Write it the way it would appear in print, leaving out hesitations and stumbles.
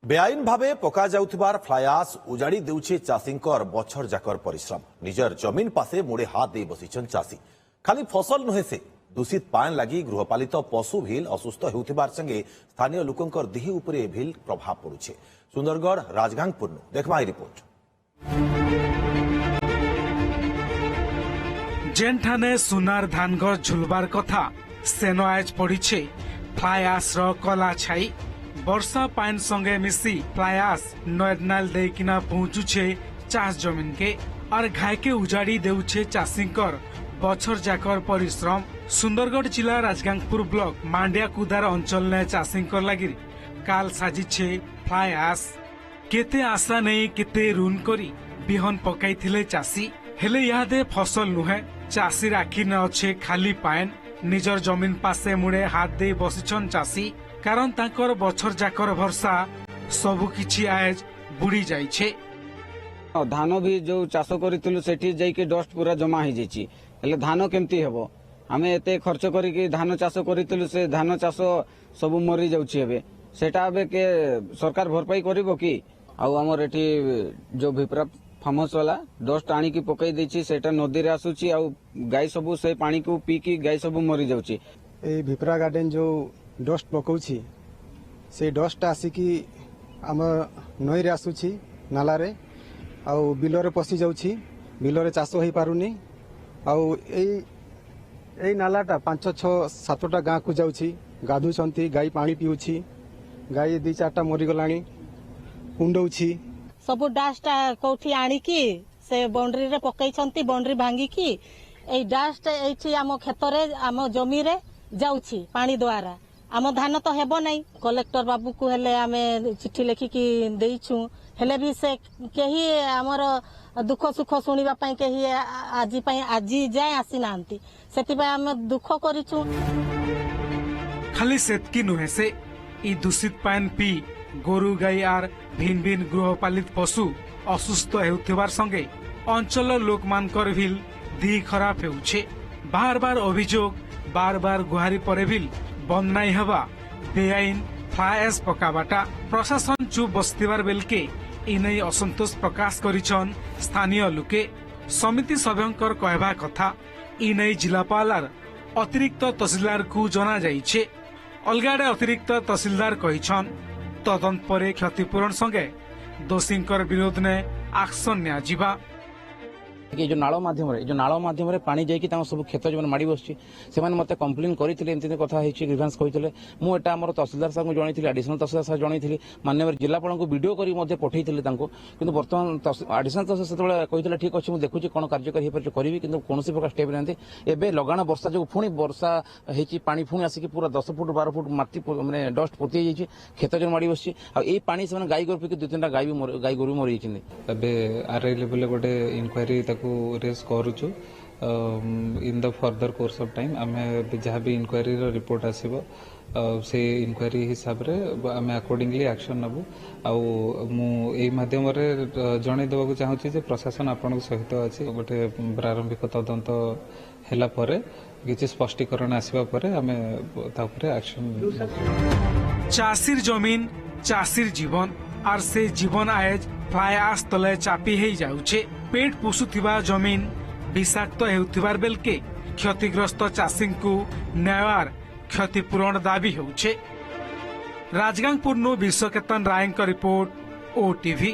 बेआईन भावे पका जाउथिबार फ्लायास उजाड़ी देउछे चाषींकर बछर जाकर परिश्रम। निजर जमीन पासे मुड़े हाथ दे बसिछन चाषी। खाली फसल नुहे से दूषित पानी लगी गृहपालित पशु भील असुस्थ हेउथिबार संगे स्थानीय लोकंकर देह उपरे भील प्रभाव पड़ुछे। सुंदरगढ़ राजगांगपुर देखबा रिपोर्ट। जेनठाने सुनार धानगढ़ झुलबार कथा सेनो आज पड़ीछे फ्लायास रो कला छाई। वर्षा पाइन संगे मिसी फ्लायास नयनाल देकिना पहुंचुछे चाष जमीन के और घाय के उजाड़ी देउछे चाषींकर बछर जाकर परिश्रम। सुंदरगढ़ जिला राजगांगपुर ब्लॉक मांडिया कुदार अंचल ने चाषींकर लगी काल साजिछे फ्लायास। केते आशा नहीं केते ऋण करी बिहन पकाइथिले चाषी हेले यादे फसल नुहे। चाषी आखि न अच्छे खाली पाइन। निजर जमीन पासे मुड़े हाथ दे बसिछन चाषी कारण तांकर बछर जाकर भरसा सबु किछि आज बुड़ी जाइछे। धान भी जो चाष करितलु सेठी जाइके डस्ट पूरा जमा हो जाइछि हेले धान केमती हेबो। आमे एते खर्च करिके धान चाष करितलु से धान चाष सबु मरि जाउछि। एबे सेटा एबे के सरकार भरपाई करिवो कि आ हमर एठी जो भिपरा फार्म हाउस वाला डस्ट आनी की पकई देछि सेटा नदी रे आसुछि आ गाय सबु से पानी को पी की गाय सबु मरि जाउछि। ए भिपरा गार्डन जो डस्ट पकाउछि से डस्ट आसिकी आम नई रे आसुछि नाला रे आ बिल रे पसी जाउछि। बिल रे चाष होई पारुनी आ एई नालाटा 5-6-7टा गाँ को जाउछि। गाधुछंती गाय पानी पिउछि। गाय 2-4टा मरि गलानी कुंडौछि। सबु डास्ट कोठी आनी की से बाउंड्री रे पकई छंती। बाउंड्री भांगी की ए डास्ट एठी आम खेत रे आम जमी रे जाउछि पानी द्वारा। आम धान तो हेबो नहीं। कलेक्टर बाबू को हेले आमे चिट्ठी लिखिकी देइछु हेले भी से केही हमर दुख सुख सुनिबा पई केही आजी जाय आसी नांती। सेति पय आमे दुख करिछु। खाली सेतकी नुहे से ई दूषित पानी पी गोरु गाई आर भिन्न भिन्न गृहपालित पशु असुस्थ हेउथिबार संगे अंचल लोकमानकर भील दी खराब हेउछे। बार बार अभियोग बार बार गुहारी परे भील बंद नाई हवा बेआईन फ्लायास पकाबाटा। प्रशासन चुप बस्तिबार बेलके इनै असंतोष प्रकाश करिछन स्थानीय लोके। समिति सभ्यंकर कहबा कथा इनै जिलापाल आर अतिरिक्त तहसीलदार को जना जाइछे। अलगाडे अतिरिक्त तहसीलदार कहिछन तदंत परे क्षतिपूरण संगे दोषींकर विरोध ने एक्शन निया जिबा। जो नाଳ ମାଧ୍ୟମରେ ପାଣି ଯାଇକି ତାଙ୍କ ସବୁ କ୍ଷେତ ଯୋଉମାନେ ମାଡ଼ି ବସିଛି ସେମାନେ ମତେ କମ୍ପ୍ଲେନ୍ କରିଥିଲେ। ଏମିତି କଥା ହେଇଛି ଗ୍ରିଭାନ୍ସ କହିଥିଲେ। ମୁଁ ଏଟା ଆମର ତହସିଲଦାର ସାହେବଙ୍କୁ ଜଣାଇଥିଲି। ଆଡିସନାଲ ତହସିଲଦାର ସାହେବ ଜଣାଇଥିଲି। ମାନ୍ୟବର ଜିଲ୍ଲାପାଳଙ୍କୁ ଭିଡିଓ କରି ମଧ୍ୟ ପଠାଇଥିଲେ ତାଙ୍କୁ। କିନ୍ତୁ ବର୍ତ୍ତମାନ ଆଡିସନାଲ ତହସିଲଦାର ସେତେବେଳେ କହିଥିଲେ ଠିକ୍ ଅଛି ମୁଁ ଦେଖୁଛି କ'ଣ କାର୍ଯ୍ୟକାରୀ ହେଇପାରୁଛି କରିବି କିନ୍ତୁ କୌଣସି ପ୍ରକାର ଷ୍ଟେପ୍ ନାହାନ୍ତି। ଏବେ ଲଗାଣ ବର୍ଷା ଯୋଗୁଁ ପୁଣି ବର୍ଷା ହେଇଛି ପାଣି ପୁଣି ଆସିକି ପୁରା 10 ଫୁଟ 12 ଫୁଟ ମାଟି ମାନେ ଡଷ୍ଟ ପୋତି ହେଇଯାଇଛି କ୍ଷେତ ଯୋଉ ମାଡ଼ି ବସିଛି। ଆଉ ଏଇ ପାଣି ସେମାନେ ଗାଈ ଗୋରୁ ପିକି 2-3ଟା ଗାଈ ଗୋରୁ ମରିଯାଇଛନ୍ତି। ଏବେ ଆରଆଇ ଲେଭେଲରେ ଗୋଟେ ଇନକ୍ୱାରି रेस करूछु in the further course of time आमे जहाँ भी इनक्वारी रिपोर्ट आसीबो से इनक्वारी हिसाब रे आमे अकॉर्डिंगली एक्शन नबु। आउ मु एई माध्यम रे जणे देबा को चाहूची जे प्रशासन आपन सहित अछि। गोटे प्रारंभिक तदंत हैला परे किछि स्पष्टीकरण आसीबा परे आमे ता परे एक्शन। चाषीर जमीन चाषीर जीवन आर से जीवन आज फ्लायास तले चापी हेई जाउछे। पेट पोषुथिबा जमीन विषाक्त हेउथिबार बेलके क्षतिग्रस्त चाषी को न्याय क्षतिपूरण दाबी होउछे। राजगांगपुर विश्वकेतन राय रिपोर्ट OTV।